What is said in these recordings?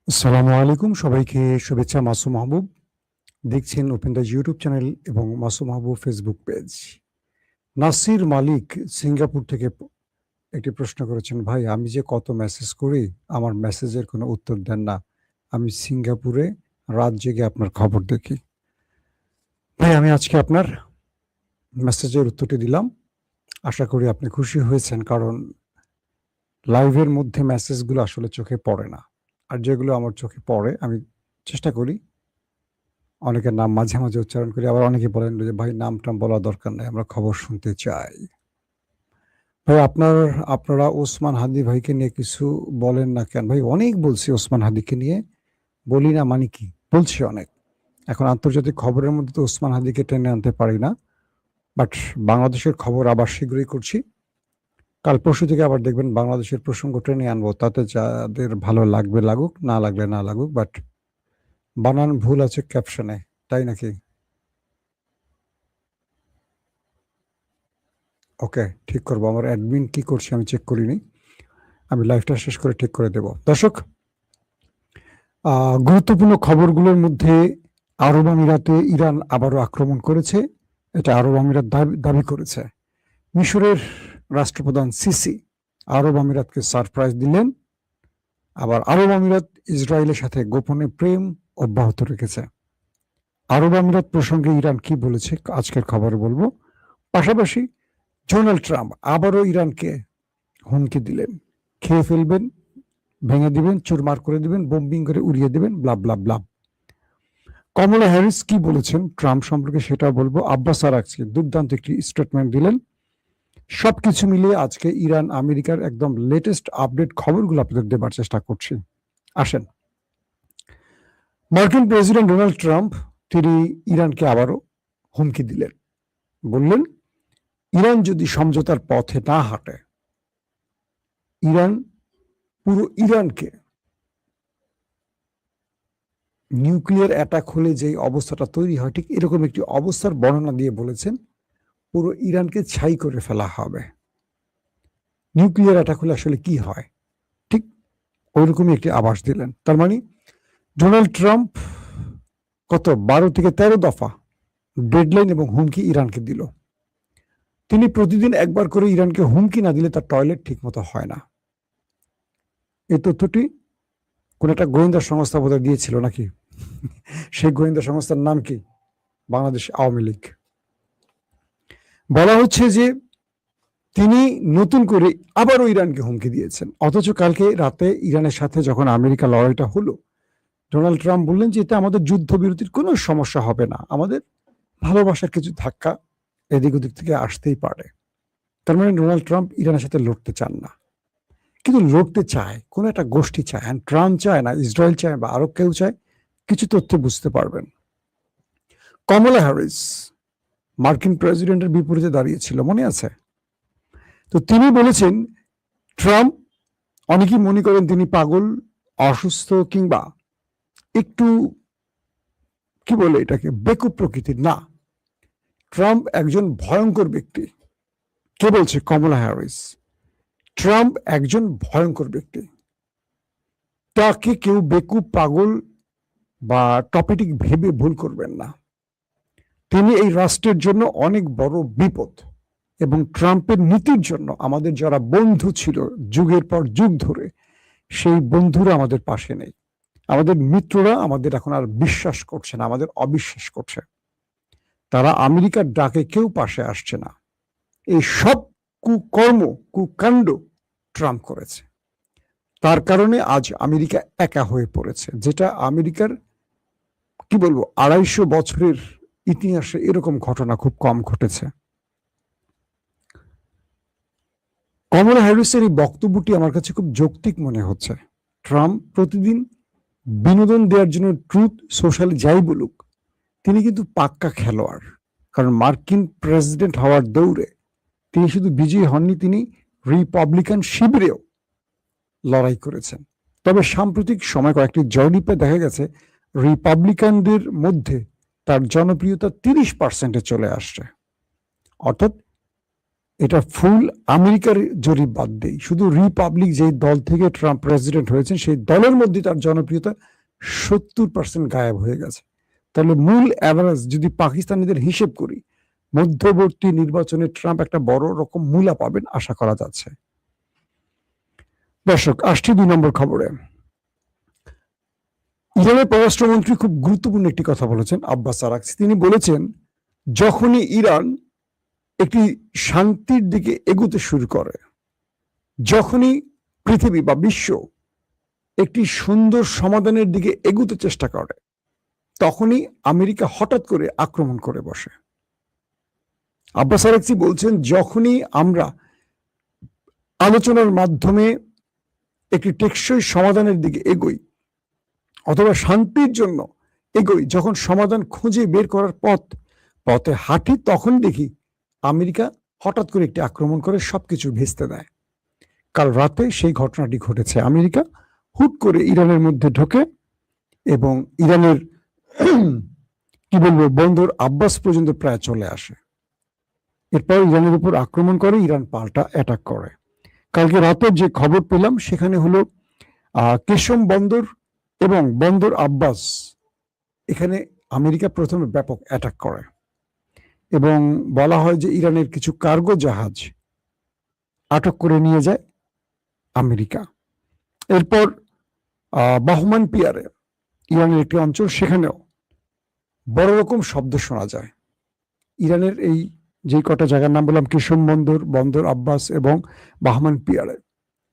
আসসালামু আলাইকুম, সবাইকে শুভেচ্ছা। মাসুম মাহবুব দেখছেন ওপেন দ্য ইউটিউব চ্যানেল এবং মাসুম মাহবুব ফেসবুক পেজ। নাসির মালিক সিঙ্গাপুর থেকে একটি প্রশ্ন করেছেন, ভাই আমি যে কত মেসেজ করি, আমার মেসেজের কোনো উত্তর দেন না। আমি সিঙ্গাপুরে রাত জেগে আপনার খবর দেখি। ভাই আমি আজকে আপনার মেসেজের উত্তরটি দিলাম। আশা করি আপনি খুশি হয়েছেন, কারণ লাইভের মধ্যে মেসেজগুলো আসলে চোখে পড়ে না। আর যেগুলো আমার চোখে পড়ে আমি চেষ্টা করি, অনেকের নাম মাঝে, মাঝে উচ্চারণ করি। আবার অনেকে বলেন যে, "ভাই নাম-টাম বলার দরকার নাই। আমরা খবর শুনতে চাই।" ভাই আপনারা ওসমান হাদি ভাইকে নিয়ে কিছু বলেন না কেন? ভাই অনেক বলছি ওসমান হাদিকে নিয়ে। বলি না মানে কি? বলছি অনেক। এখন আন্তর্জাতিক খবরের মধ্যে তো ওসমান হাদিকে টেনে আনতে পারি না। বাট বাংলাদেশের খবর আবার শীঘ্রই করছি। কাল পরশু থেকে আবার দেখবেন বাংলাদেশের প্রসঙ্গ টেনে আনবো। তাতে যাদের ভালো লাগবে লাগুক, না লাগলে না লাগুক। বাট বানান ভুল আছে ক্যাপশনে। তাই নাকি? ওকে, ঠিক করব। আমার অ্যাডমিন কি করছে আমি চেক করিনি। আমি লাইভটা শেষ করে ঠিক করে দেব। দর্শক, গুরুত্বপূর্ণ খবরগুলোর মধ্যে আরব আমিরাতে ইরান আবারও আক্রমণ করেছে। এটা আরব আমিরাত দাবি করেছে। মিশরের রাষ্ট্রপ্রধান সিসি আরব আমিরাতকে সারপ্রাইজ দিলেন। আবার আরব আমিরাত ইসরায়েলের সাথে গোপনে প্রেম অব্যাহত রেখেছে। আরব আমিরাত প্রসঙ্গে ইরান কি বলেছে আজকের খবরে বলবো। পাশাপাশি ডোনাল্ড ট্রাম্প আবারও ইরানকে হুমকি দিলেন, খেয়ে ফেলবেন, ভেঙে দিবেন, চুরমার করে দিবেন, বোম্বিং করে উড়িয়ে দিবেন, ব্লা ব্লা ব্লা। কমলা হ্যারিস কি বলেছেন ট্রাম্প সম্পর্কে সেটা বলবো। আব্বাস আরাগচি দুর্দান্ত একটি স্টেটমেন্ট দিলেন। সবকিছু মিলিয়ে আজকে ইরান আমেরিকার একদম লেটেস্ট আপডেট খবরগুলো আপনাদের দেবার চেষ্টা করছি। আসেন, মার্কিন প্রেসিডেন্ট ডোনাল্ড ট্রাম্প তিনি ইরানকে আবারও হুমকি দিলেন। বললেন, ইরান যদি সমঝোতার পথে না হাঁটে, ইরান পুরো ইরানকে নিউক্লিয়ার অ্যাটাক হলে যে অবস্থাটা তৈরি হয়, ঠিক এরকম একটি অবস্থার বর্ণনা দিয়ে বলেছেন পুরো ইরানকে ছাই করে ফেলা হবে। নিউক্লিয়ার অ্যাটাক হলে আসলে কি হয়, ঠিক ওইরকমই একটি আভাস দিলেন। তার মানে ডোনাল্ড ট্রাম্প কত 12 থেকে 13 দফা ডেডলাইন এবং হুমকি ইরানকে দিল। তিনি প্রতিদিন একবার করে ইরানকে হুমকি না দিলে তার টয়লেট ঠিক মতো হয় না। এই তথ্যটি কোন একটা গোয়েন্দা সংস্থা বোধহয় দিয়েছিল নাকি? সেই গোয়েন্দা সংস্থার নাম কি? বাংলাদেশ আওয়ামী লীগ। বলা হচ্ছে যে তিনি নতুন করে আবারও ইরানকে হুমকি দিয়েছেন। অথচ কালকে রাতে ইরানের সাথে যখন আমেরিকা লড়াইটা হলো, ডোনাল্ড ট্রাম্প বললেন যে এটা আমাদের যুদ্ধবিরতির কোনো সমস্যা হবে না, আমাদের ভালোবাসার কিছু ধাক্কা এদিক ওদিক থেকে আসতেই পারে। তার মানে ডোনাল্ড ট্রাম্প ইরানের সাথে লড়তে চান না, কিন্তু লড়তে চায় কোনো একটা গোষ্ঠী চায়। হ্যাঁ, ট্রাম্প চায় না, ইসরায়েল চায় বা আরো কেউ চায়। কিছু তথ্য বুঝতে পারবেন। কমলা হ্যারিস মার্কিন প্রেসিডেন্টের বিপরীতে দাঁড়িয়েছিল, মনে আছে? তো তিনি বলেছেন ট্রাম্প, অনেকেই মনে করেন তিনি পাগল, অসুস্থ কিংবা একটু কি বলে এটাকে বেকুব প্রকৃতির। না, ট্রাম্প একজন ভয়ঙ্কর ব্যক্তি। কে বলছে? কমলা হ্যারিস। ট্রাম্প একজন ভয়ঙ্কর ব্যক্তি। তাকে কেউ বেকুব, পাগল বা টপিটিক ভেবে ভুল করবেন না। তিনি এই রাষ্ট্রের জন্য অনেক বড় বিপদ, এবং ট্রাম্পের নীতির জন্য আমাদের যারা বন্ধু ছিল যুগের পর যুগ ধরে, সেই বন্ধুরা আমাদের পাশে নেই। আমাদের মিত্ররা আমাদের এখন আর বিশ্বাস করছে না, আমাদের অবিশ্বাস করছে। তারা আমেরিকার ডাকে কেউ পাশে আসছে না। এই সব কুকর্ম, কুকাণ্ড ট্রাম্প করেছে। তার কারণে আজ আমেরিকা একা হয়ে পড়েছে, যেটা আমেরিকার কি বলবো 250 বছরের ইতিহাসে এরকম ঘটনা খুব কম ঘটেছে। কমলা হ্যারিসের এই বক্তব্যটি আমার কাছে খুব যৌক্তিক মনে হচ্ছে। ট্রাম্প প্রতিদিন বিনোদন দেওয়ার জন্য ট্রুথ সোশ্যালে যাই বলুক, তিনি কিন্তু পাক্কা খেলোয়াড়। কারণ মার্কিন প্রেসিডেন্ট হওয়ার দৌড়ে তিনি শুধু বিজয়ী হননি, তিনি রিপাবলিকান শিবিরেও লড়াই করেছেন। তবে সাম্প্রতিক সময় কয়েকটি জরিপে দেখা গেছে রিপাবলিকানদের মধ্যে তার জনপ্রিয়তা 30% চলে আসছে। অর্থাৎ এটা ফুল আমেরিকার জরিপ বাদ দেই, শুধু রিপাবলিক যে দল থেকে ট্রাম্প প্রেসিডেন্ট হয়েছেন সেই দলের মধ্যে তার জনপ্রিয়তা 70% গায়েব হয়ে গেছে। তাহলে মূল অ্যাভারেজ যদি পাকিস্তানিদের হিসেব করি, মধ্যবর্তী নির্বাচনে ট্রাম্প একটা বড় রকম মূলা পাবেন আশা করা যাচ্ছে। দর্শক, আসছি 2 নম্বর খবরে। ইরানের পররাষ্ট্রমন্ত্রী খুব গুরুত্বপূর্ণ একটি কথা বলেছেন, আব্বাস আরাগচি। তিনি বলেছেন, যখনই ইরান একটি শান্তির দিকে এগুতে শুরু করে, যখনই পৃথিবী বা বিশ্ব একটি সুন্দর সমাধানের দিকে এগুতে চেষ্টা করে, তখনই আমেরিকা হঠাৎ করে আক্রমণ করে বসে। আব্বাস আরাগচি বলছেন, যখনই আমরা আলোচনার মাধ্যমে একটি টেকসই সমাধানের দিকে এগোই অথবা শান্তির জন্য এগোই, যখন সমাধান খুঁজে বের করার পথে হাঁটি, তখন দেখি আমেরিকা হঠাৎ করে একটি আক্রমণ করে সবকিছু ভেস্তে দেয়। কাল রাতে সেই ঘটনাটি ঘটেছে। আমেরিকা হুট করে ইরানের মধ্যে ঢোকে এবং ইরানের কি বলবো বন্দর আব্বাস পর্যন্ত প্রায় চলে আসে। এরপর ইরানের উপর আক্রমণ করে, ইরান পাল্টা অ্যাটাক করে। কালকে রাতে যে খবর পেলাম সেখানে হলো কেশম বন্দর এবং বন্দর আব্বাস, এখানে আমেরিকা প্রথমে ব্যাপক অ্যাটাক করে এবং বলা হয় যে ইরানের কিছু কার্গো জাহাজ আটক করে নিয়ে যায় আমেরিকা। এরপর বাহমান পিয়ারে, ইরানের একটি অঞ্চল, সেখানেও বড় রকম শব্দ শোনা যায়। ইরানের এই যে কটা জায়গার নাম বললাম, কেশম বন্দর, বন্দর আব্বাস এবং বাহমান পিয়ারে,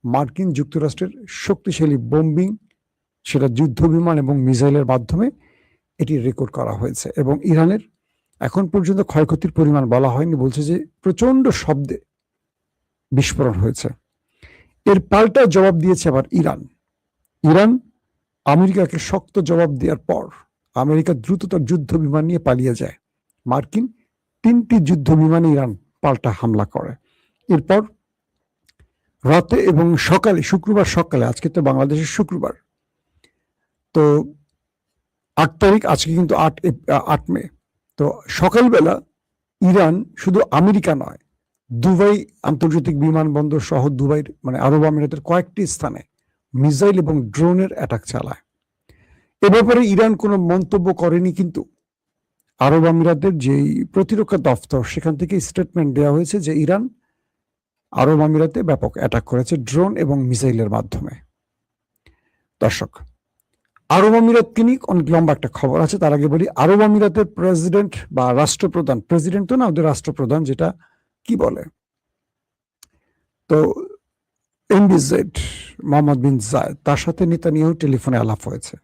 মার্কিন যুক্তরাষ্ট্রের শক্তিশালী বোম্বিং, সেটা যুদ্ধ বিমান এবং মিসাইলের মাধ্যমে এটি রেকর্ড করা হয়েছে। এবং ইরানের এখন পর্যন্ত ক্ষয়ক্ষতির পরিমাণ বলা হয়নি, বলছে যে প্রচন্ড শব্দে বিস্ফোরণ হয়েছে। এর পাল্টা জবাব দিয়েছে আবার ইরান আমেরিকাকে শক্ত জবাব দেওয়ার পর আমেরিকা দ্রুত তার যুদ্ধ বিমান নিয়ে পালিয়ে যায়। মার্কিন 3টি যুদ্ধ বিমানে ইরান পাল্টা হামলা করে। এরপর রাতে এবং সকালে, শুক্রবার সকালে, আজকে তো বাংলাদেশের শুক্রবার, তো 8 তারিখ, আজকে কিন্তু 8 মে, তো সকালবেলা ইরান শুধু আমেরিকা নয়, দুবাই আন্তর্জাতিক বিমানবন্দর সহ দুবাইয়ের মানে আরব আমিরাতের কয়েকটি স্থানে মিসাইল এবং ড্রোনের অ্যাটাক চালায়। এ ব্যাপারে ইরান কোনো মন্তব্য করেনি, কিন্তু আরব আমিরাতের যেই প্রতিরক্ষা দফতর, সেখান থেকে স্টেটমেন্ট দেওয়া হয়েছে যে ইরান আরব আমিরাতে ব্যাপক অ্যাটাক করেছে ড্রোন এবং মিসাইলের মাধ্যমে। দর্শক, আরব আমিরাতকে নিয়ে অনেক লম্বা একটা খবর আছে। তার আগে বলি, আরব আমিরাতের প্রেসিডেন্ট বা রাষ্ট্রপ্রধান, প্রেসিডেন্ট তো না, ওদের রাষ্ট্রপ্রধান যেটা কি বলে, তো এমবিজেড মোহাম্মদ বিন জায়েদ, তার সাথে নেতানিয়াহু টেলিফোনে আলাপ হয়েছে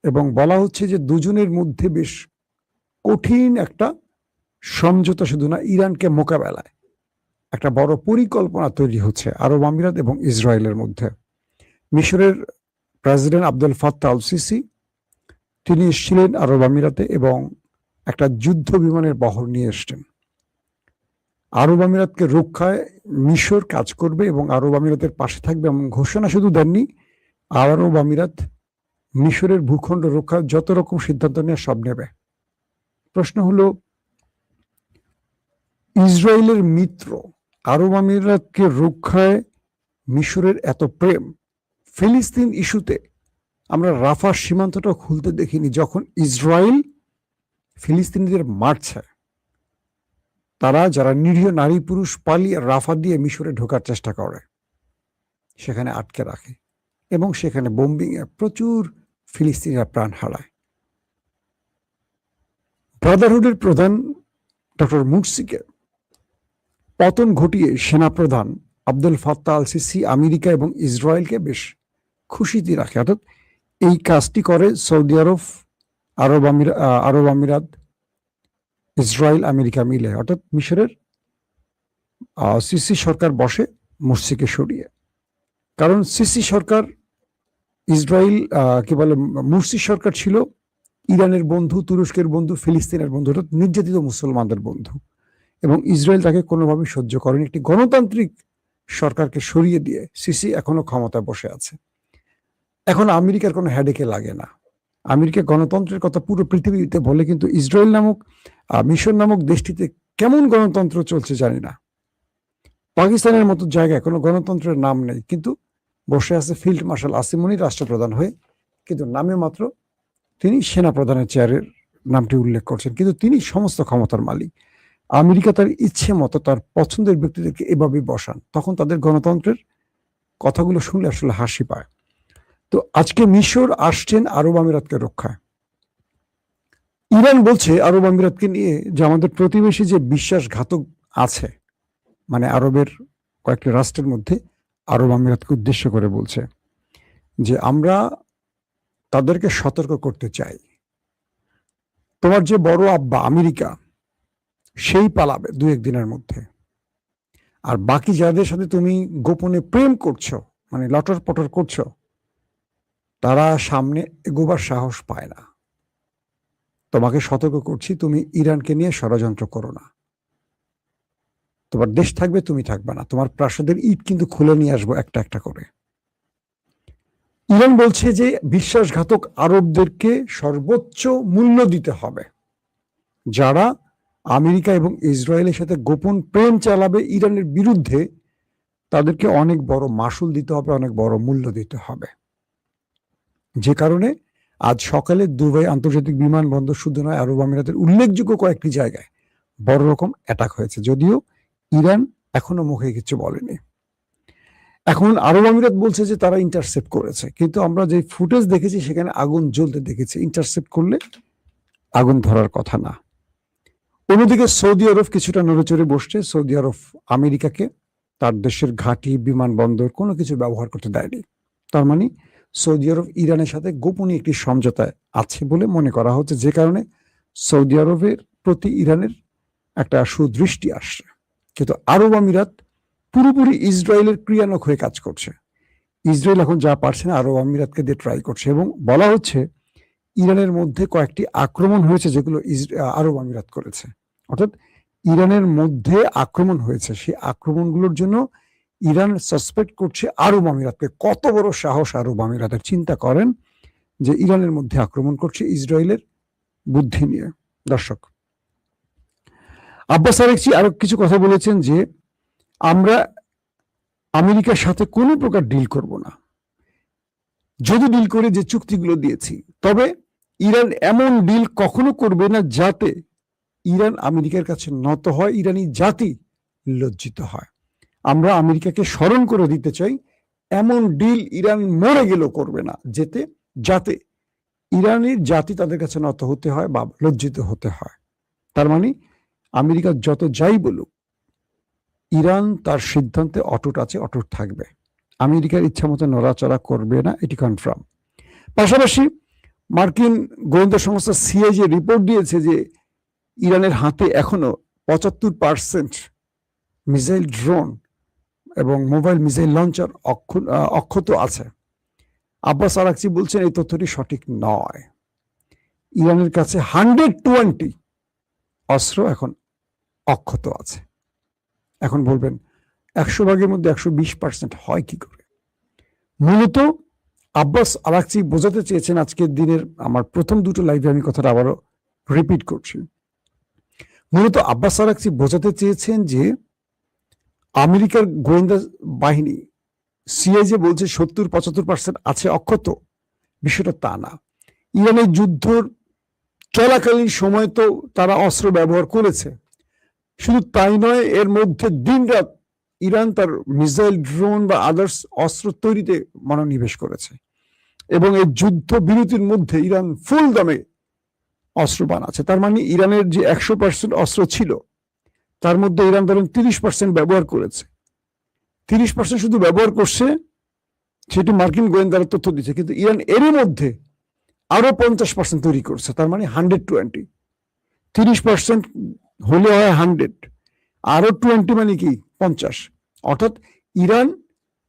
এবং বলা হচ্ছে যে দুজনের মধ্যে বেশ কঠিন একটা সমঝোতা, শুধু না, ইরানকে মোকাবেলায় একটা বড় পরিকল্পনা তৈরি হচ্ছে আরব আমিরাত এবং ইসরায়েলের মধ্যে। মিশরের president Abdul Fattah al CC, তিনি এসেছিলেন আরব আমিরাতে এবং একটা যুদ্ধ বিমানের বহর নিয়ে এসছেন। আরব আমিরাতকে রক্ষায় মিশর কাজ করবে এবং আরব আমিরাতের পাশে থাকবে এমন ঘোষণা শুধু দেননি, আরব আমিরাত মিশরের ভূখণ্ড রক্ষার যত রকম সিদ্ধান্ত নিয়ে সব নেবে। প্রশ্ন হলো, ইসরায়েলের মিত্র আরব আমিরাতকে রক্ষায় মিশরের এত প্রেম, ফিলিস্তিন ইস্যুতে আমরা রাফার সীমান্তটা খুলতে দেখিনি। যখন ইসরায়েল ফিলিস্তিনিদের মারছে, তারা যারা নিরীহ নারী পুরুষ পালিয়ে রাফা দিয়ে মিশরে ঢোকার চেষ্টা করে, সেখানে আটকে রাখে এবং সেখানে বোম্বিংয়ে প্রচুর ফিলিস্তিনিরা প্রাণ হারায়। ব্রাদারহুডের প্রধান ডক্টর মুরসিকে পতন ঘটিয়ে সেনাপ্রধান Abdul Fattah al CC America এবং ইসরায়েলকে বেশ খুশিতে রাখে। অর্থাৎ এই কাজটি করে সৌদি আরব, আরব আমিরাত, ইসরায়েল, আমেরিকা মিলে। অর্থাৎ মিশরের সিসি সরকার বসে মুরসিকে সরিয়ে, কারণ সিসি সরকার ইসরায়েল কি বলে, মুরসি সরকার ছিল ইরানের বন্ধু, তুরস্কের বন্ধু, ফিলিস্তিনের বন্ধু, অর্থাৎ নির্যাতিত মুসলমানদের বন্ধু, এবং ইসরায়েল তাকে কোনোভাবে সহ্য করেনি। একটি গণতান্ত্রিক সরকারকে সরিয়ে দিয়ে সিসি এখনো ক্ষমতায় বসে আছে। এখন আমেরিকার কোনো হেডেকে লাগে না। আমেরিকা গণতন্ত্রের কথা পুরো পৃথিবীতে বলে, কিন্তু ইসরায়েল নামক মিশর নামক দেশটিতে কেমন গণতন্ত্র চলছে জানি না। পাকিস্তানের মতো জায়গায় কোনো গণতন্ত্রের নাম নেই, কিন্তু বসে আছে ফিল্ড মার্শাল আসিম মনির রাষ্ট্রপ্রধান হয়ে, কিন্তু নামে মাত্র তিনি সেনাপ্রধানের চেয়ারের নামটি উল্লেখ করছেন, কিন্তু তিনি সমস্ত ক্ষমতার মালিক। আমেরিকা তার ইচ্ছে মতো তার পছন্দের ব্যক্তিদেরকে এভাবে বসান, তখন তাদের গণতন্ত্রের কথাগুলো শুনলে আসলে হাসি পায়। তো আজকে মিশর আসছেন আরব আমিরাতকে রক্ষায়। ইরান বলছে আরব আমিরাতকে নিয়ে যে আমাদের প্রতিবেশী যে বিশ্বাসঘাতক আছে, মানে আরবের কয়েকটি রাষ্ট্রের মধ্যে আরব আমিরাতকে উদ্দেশ্য করে বলছে যে আমরা তাদেরকে সতর্ক করতে চাই, তোমার যে বড় আব্বা আমেরিকা সেই পালাবে দু একদিনের মধ্যে, আর বাকি যাদের সাথে তুমি গোপনে প্রেম করছো, মানে লটর পটর করছো, তারা সামনে এগোবার সাহস পায় না। তোমাকে সতর্ক করছি, তুমি ইরানকে নিয়ে ষড়যন্ত্র করো না। তোমার দেশ থাকবে, তুমি থাকবে না, তোমার প্রাসাদের ইট কিন্তু খুলে নিয়ে আসবো একটা একটা করে। ইরান বলছে যে বিশ্বাসঘাতক আরবদেরকে সর্বোচ্চ মূল্য দিতে হবে, যারা আমেরিকা এবং ইসরায়েলের সাথে গোপন প্রেম চালাবে ইরানের বিরুদ্ধে, তাদেরকে অনেক বড় মাসুল দিতে হবে, অনেক বড় মূল্য দিতে হবে। যে কারণে আজ সকালে দুবাই আন্তর্জাতিক বিমানবন্দর শুধু নয়, আরব আমিরাতের উল্লেখযোগ্য কয়েকটি জায়গায় বড় রকম অ্যাটাক হয়েছে, যদিও ইরান এখনো মুখে কিছু বলেনি। এখন আরব আমিরাত বলছে যে তারা ইন্টারসেপ্ট করেছে, কিন্তু আমরা যে ফুটেজ দেখেছি সেখানে আগুন জ্বলতে দেখেছি, ইন্টারসেপ্ট করলে আগুন ধরার কথা না। অন্যদিকে সৌদি আরব কিছুটা নড়েচড়ে বসছে। সৌদি আরব আমেরিকাকে তার দেশের ঘাঁটি, বিমানবন্দর কোনো কিছু ব্যবহার করতে দেয়নি। তার মানে সৌদি আরব ইরানের সাথে গোপনীয় একটি সমঝোতায় আছে বলে মনে করা হচ্ছে, যে কারণে সৌদি আরবের প্রতি ইরানের একটা সুদৃষ্টি আসছে। কিন্তু আরব আমিরাত পুরোপুরি ইসরায়েলের ক্রিয়ানক হয়ে কাজ করছে। ইসরায়েল এখন যা পারছে না আরব আমিরাতকে দিয়ে ট্রাই করছে, এবং বলা হচ্ছে ইরানের মধ্যে কয়েকটি আক্রমণ হয়েছে যেগুলো আরব আমিরাত করেছে। অর্থাৎ ইরানের মধ্যে আক্রমণ হয়েছে, সেই আক্রমণগুলোর জন্য ইরান সাসপেক্ট করছে আরব আমিরাতকে। কত বড় সাহস আরব আমিরাতের! চিন্তা করেন যে ইরানের মধ্যে আক্রমণ করছে ইসরায়েলের বুদ্ধি নিয়ে। দর্শক, আব্বাস আরাগচি আরো কিছু কথা বলেছেন যে আমরা আমেরিকার সাথে কোনো প্রকার ডিল করব না, যদি ডিল করে যে চুক্তিগুলো দিয়েছি, তবে ইরান এমন ডিল কখনো করবে না যাতে ইরান আমেরিকার কাছে নত হয়, ইরানি জাতি লজ্জিত হয়। আমরা আমেরিকাকে স্মরণ করে দিতে চাই, এমন ডিল ইরান মরে গেলেও করবে না, যাতে ইরানের জাতি তাদের কাছে নত হতে হয় বা লজ্জিত হতে হয়। তার মানে আমেরিকা যত যাই বলুক, ইরান তার সিদ্ধান্তে অটুট আছে, অটুট থাকবে। আমেরিকার ইচ্ছা মতো নড়াচড়া করবে না, এটি কনফার্ম। পাশাপাশি মার্কিন গোয়েন্দা সংস্থা সিআইএ রিপোর্ট দিয়েছে যে ইরানের হাতে এখনো 75% মিসাইল ড্রোন এবং মোবাইল মিসাইল লঞ্চার অক্ষত আছে। আব্বাস আরাগচি বলছেন এই তথ্যটি সঠিক নয়। ইরানের কাছে 120 অস্ত্র এখন অক্ষত আছে। এখন বলবেন 100 ভাগের মধ্যে 120% হয় কি করে? মূলত আব্বাস আরাগচি বোঝাতে চেয়েছেন, আজকের দিনের আমার প্রথম দুটো লাইভে আমি কথাটা আবারও রিপিট করছি, মূলত আব্বাস আরাগচি বোঝাতে চেয়েছেন যে আমেরিকার গোয়েন্দা বাহিনী সিআইএ বলছে 70-75% আছে অক্ষত, বিষয়টা তা না। ইরানের যুদ্ধ চলাকালীন সময় তো তারা অস্ত্র ব্যবহার করেছে, শুধু তাই নয়, এর মধ্যে দিনরাত ইরান তার মিসাইল, ড্রোন বা আদার্স অস্ত্র তৈরিতে মনোনিবেশ করেছে, এবং এই যুদ্ধ বিরতির মধ্যে ইরান ফুল দমে অস্ত্র বানাচ্ছে। তার মানে ইরানের যে 100% অস্ত্র ছিল তার মধ্যে ইরান ধরেন 30% ব্যবহার করেছে। 30% শুধু ব্যবহার করছে, সেটি মার্কিন গোয়েন্দারা তথ্য দিচ্ছে, কিন্তু ইরান এরই মধ্যে আরো 50% তৈরি করছে। তার মানে 120, 30% হলে হয় 100, আরো 20 মানে কি 50। অর্থাৎ ইরান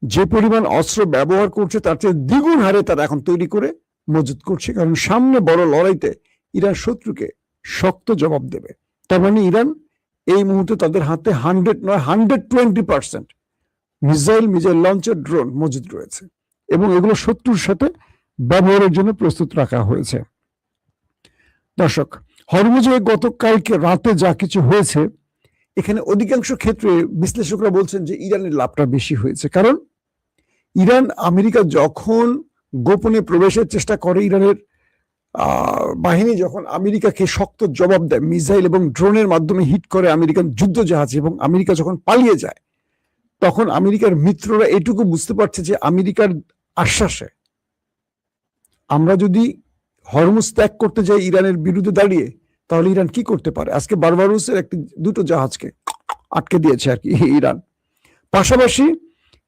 যে পরিমাণ অস্ত্র ব্যবহার করছে তার চেয়ে দ্বিগুণ হারে তারা এখন তৈরি করে মজুত করছে, কারণ সামনে বড় লড়াইতে ইরান শত্রুকে শক্ত জবাব দেবে। তার মানে ইরান এই মুহূর্তে তাদের হাতে 100 নয় 120% মিসাইল লঞ্চার, ড্রোন মজুদ রয়েছে, এবং এগুলো শত্রুর সাথে ব্যবহারের জন্য প্রস্তুত রাখা হয়েছে। দর্শক, হরমুজে গতকালকে রাতে যা কিছু হয়েছে এখানে অধিকাংশ ক্ষেত্রে বিশ্লেষকরা বলছেন যে ইরানের লাভটা বেশি হয়েছে, কারণ ইরান আমেরিকা যখন গোপনে প্রবেশের চেষ্টা করে, ইরানের বাহিনী যখন আমেরিকাকে শক্ত জবাব দেয়, মিসাইল এবং ড্রোনের মাধ্যমে হিট করে আমেরিকান যুদ্ধ জাহাজ, এবং আমেরিকা যখন পালিয়ে যায়, তখন আমেরিকার মিত্ররা এটুকু বুঝতে পারছে যে আমেরিকার আশ্বাসে আমরা যদি হরমুজ ত্যাগ করতে যাই ইরানের বিরুদ্ধে দাঁড়িয়ে, তাহলে ইরান কি করতে পারে। আজকে বারবারুসের দুটো জাহাজকে আটকে দিয়েছে আর কি ইরান। পাশাপাশি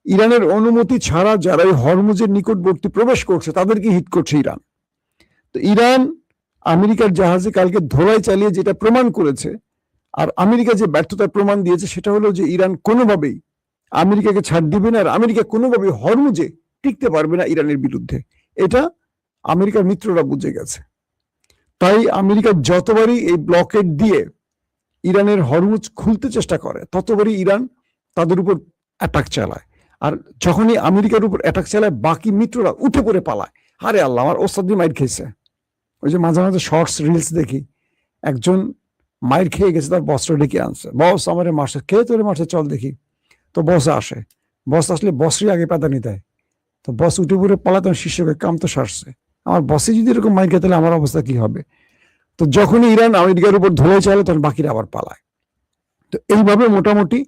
ইরানের অনুমতি ছাড়া যারা এই হরমুজের নিকটবর্তী প্রবেশ করছে তাদেরকে হিট করছে ইরান। তো ইরান আমেরিকার জাহাজে কালকে ধোলাই চালিয়ে যেটা প্রমাণ করেছে, আর আমেরিকা যে ব্যর্থতার প্রমাণ দিয়েছে, সেটা হলো যে ইরান কোনোভাবেই আমেরিকাকে ছাড় দিবে না, আর আমেরিকা কোনোভাবেই হরমুজে টিকতে পারবে না ইরানের বিরুদ্ধে। এটা আমেরিকার মিত্ররা বুঝে গেছে। তাই আমেরিকা যতবারই এই ব্লকেড দিয়ে ইরানের হরমুজ খুলতে চেষ্টা করে, ততবারই ইরান তাদের উপর অ্যাটাক চালায়। আর যখনই আমেরিকার উপর অ্যাটাক চালায়, বাকি মিত্ররা উঠে পড়ে পালায়। আরে আল্লাহ, আমার ওস্তাদ মাইর খেয়েছে। ওই যে মাঝে মাঝে শর্টস রিলস দেখি, একজন মাইর খেয়ে গেছে, তার বস্ত্র ডেকে আনছে, বস আমার মারছে, কে তোরে মারছে, চল দেখি। তো বস আসে, বস আসলে বসরই আগে প্যাদানি দেয়। তো বস উঠে পড়ে পালায়, তখন শিষ্যকে কাম তো সারছে, আমার বসে যদি এরকম মাইর খেয়ে, তাহলে আমার অবস্থা কি হবে। তো যখনই ইরান আমেরিকার উপর ধরে চালে, তখন বাকিরা আবার পালায়। তো এইভাবে মোটামুটি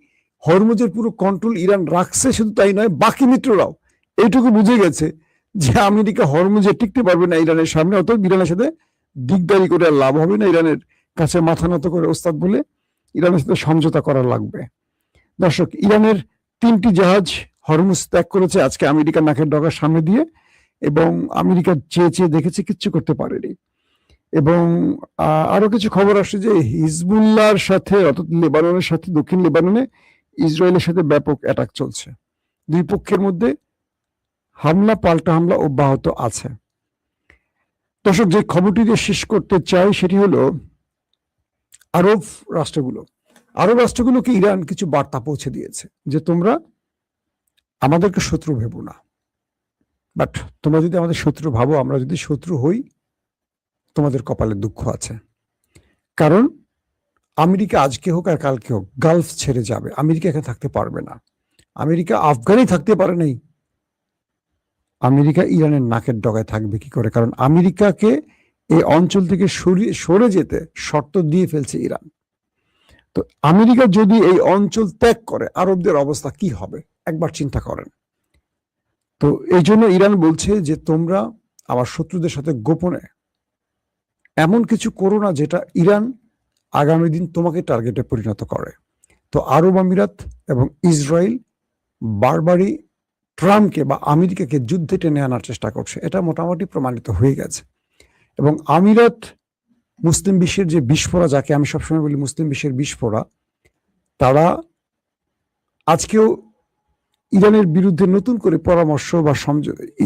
হরমুজের পুরো কন্ট্রোল ইরান রাখছে। শুধু তাই নয়, বাকি মিত্ররাও এইটুকু বুঝে গেছে যে আমেরিকা হরমুজে টিকতে পারবে না ইরানের সামনে, অত ইরানের সাথে দিকদারি করে আর লাভ হবে না। ইরানের কাছে মাথা নত করে ওস্তাদ বলে ইরানের সাথে সমঝোতা করা লাগবে। দর্শক, ইরানের 3টি জাহাজ হরমুজ ত্যাগ করেছে আজকে আমেরিকার নাকের ডগার সামনে দিয়ে, এবং আমেরিকা চেয়ে চেয়ে দেখেছে, কিচ্ছু করতে পারেনি। এবং আরো কিছু খবর আসছে যে হিজবুল্লাহর সাথে, অর্থাৎ লেবাননের সাথে, দক্ষিণ লেবাননে ইসরায়েলের সাথে ব্যাপক অ্যাটাক চলছে। দুই পক্ষের মধ্যে হামলা পাল্টা হামলা অব্যাহত আছে। দর্শক, যে খবরটি দিয়ে শেষ করতে চাই সেটি হলো আরব রাষ্ট্রগুলোকে ইরান কিছু বার্তা পৌঁছে দিয়েছে যে তোমরা আমাদেরকে শত্রু ভেবো না, বাট তোমরা যদি আমাদের শত্রু ভাবো, আমরা যদি শত্রু হই, তোমাদের কপালে দুঃখ আছে। কারণ আমেরিকা আজকে হোক আর কালকে হোক গালফ ছেড়ে যাবে, আমেরিকা এখানে থাকতে পারবে না। আমেরিকা আফগানে থাকতে পারে নাই, আমেরিকা ইরানের নাকের ডগায় থাকবে কি করে? কারণ আমেরিকাকে এই অঞ্চল থেকে সরে যেতে শর্ত দিয়ে ফেলছে ইরান। তো আমেরিকা যদি এই অঞ্চল ত্যাগ করে, আরবদের অবস্থা কি হবে একবার চিন্তা করেন। তো এই জন্য ইরান বলছে যে তোমরা আমার শত্রুদের সাথে গোপনে এমন কিছু করো না যেটা ইরান আগামী দিন তোমাকে টার্গেটে পরিণত করে। তো আরব আমিরাত এবং ইসরায়েল বারবারই ট্রাম্পকে বা আমেরিকাকে যুদ্ধে টেনে আনার চেষ্টা করছে, এটা মোটামুটি প্রমাণিত হয়ে গেছে। এবং আমিরাত মুসলিম বিশ্বের যে বিস্ফোরা, যাকে আমি সবসময় বলি মুসলিম বিশ্বের বিস্ফোরা, তারা আজকেও ইরানের বিরুদ্ধে নতুন করে পরামর্শ বা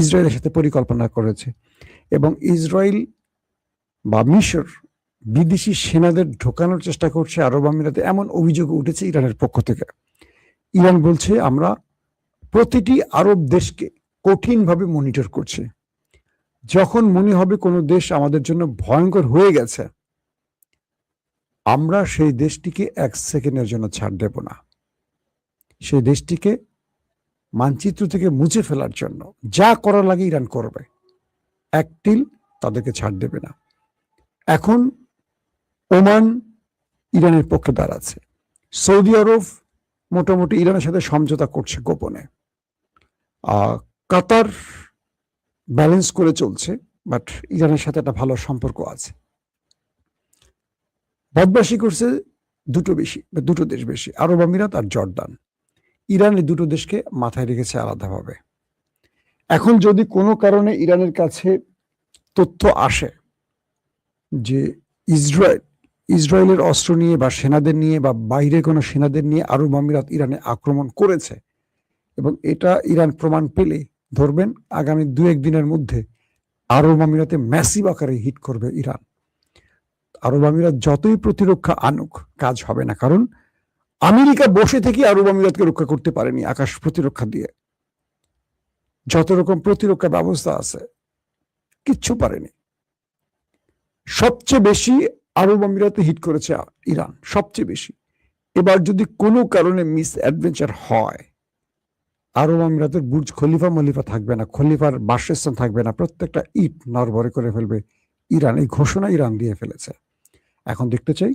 ইসরায়েলের সাথে পরিকল্পনা করেছে। এবং ইসরায়েল বা মিশর বিদেশি সেনাদের ঢোকানোর চেষ্টা করছে আরব আমিরাতে, এমন অভিযোগ উঠেছে ইরানের পক্ষ থেকে। ইরান বলছে আমরা প্রতিটি আরব দেশকে কঠিনভাবে মনিটর করছি, যখন মনে হবে কোনো দেশ আমাদের জন্য ভয়ঙ্কর হয়ে গেছে, আমরা সেই দেশটিকে 1 সেকেন্ডের জন্য ছাড় দেব না। সেই দেশটিকে মানচিত্র থেকে মুছে ফেলার জন্য যা করার লাগে ইরান করবে, এক তিল তাদেরকে ছাড় দেবে না। এখন ওমান ইরানের পক্ষে দাঁড়াচ্ছে, সৌদি আরব মোটামুটি ইরানের সাথে সমঝোতা করছে গোপনে, কাতার ব্যালেন্স করে চলছে, বাট ইরানের সাথে একটা ভালো সম্পর্ক আছে। বদমাশি করছে দুটো দেশ বেশি, আরব আমিরাত আর জর্দান। ইরান এই দুটো দেশকে মাথায় রেখেছে আলাদাভাবে। এখন যদি কোনো কারণে ইরানের কাছে তথ্য আসে যে ইসরায়েলের অস্ত্র নিয়ে বা সেনাদের নিয়ে বা বাইরে কোনো সেনাদের নিয়ে আরব আমিরাত ইরানে আক্রমণ করেছে, এবং এটা ইরান প্রমাণ পেলে ধরবেন আগামী 2-1 দিনের মধ্যে আরব আমিরাতে ম্যাসিভ আকারে হিট করবে ইরান। আরব আমিরাত যতই প্রতিরক্ষা আনুক, কাজ হবে না, কারণ আমেরিকা বসে থেকে আরব আমিরাতকে রক্ষা করতে পারেনি আকাশ প্রতিরক্ষা দিয়ে। যত রকম প্রতিরক্ষা ব্যবস্থা আছে কিচ্ছু পারেনি। সবচেয়ে বেশি আরব আমিরাতে হিট করেছে ইরান, সবচেয়ে বেশি। এবার যদি কোনো কারণে মিস অ্যাডভেঞ্চার হয়, আরব আমিরাতের বুর্জ খলিফা মলিফা থাকবে না, খলিফার বাসস্থান থাকবে না, প্রত্যেকটা ইট নড়বড়ে করে ফেলবে ইরান। এই ঘোষণা ইরান দিয়ে ফেলেছে। এখন দেখতে চাই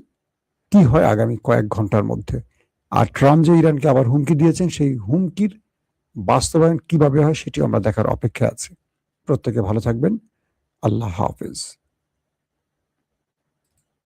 কি হয় আগামী কয়েক ঘন্টার মধ্যে। আর ট্রাম্প যে ইরানকে আবার হুমকি দিয়েছেন, সেই হুমকির বাস্তবায়ন কিভাবে হয় সেটি আমরা দেখার অপেক্ষা আছে। প্রত্যেকে ভালো থাকবেন। আল্লাহ হাফেজ।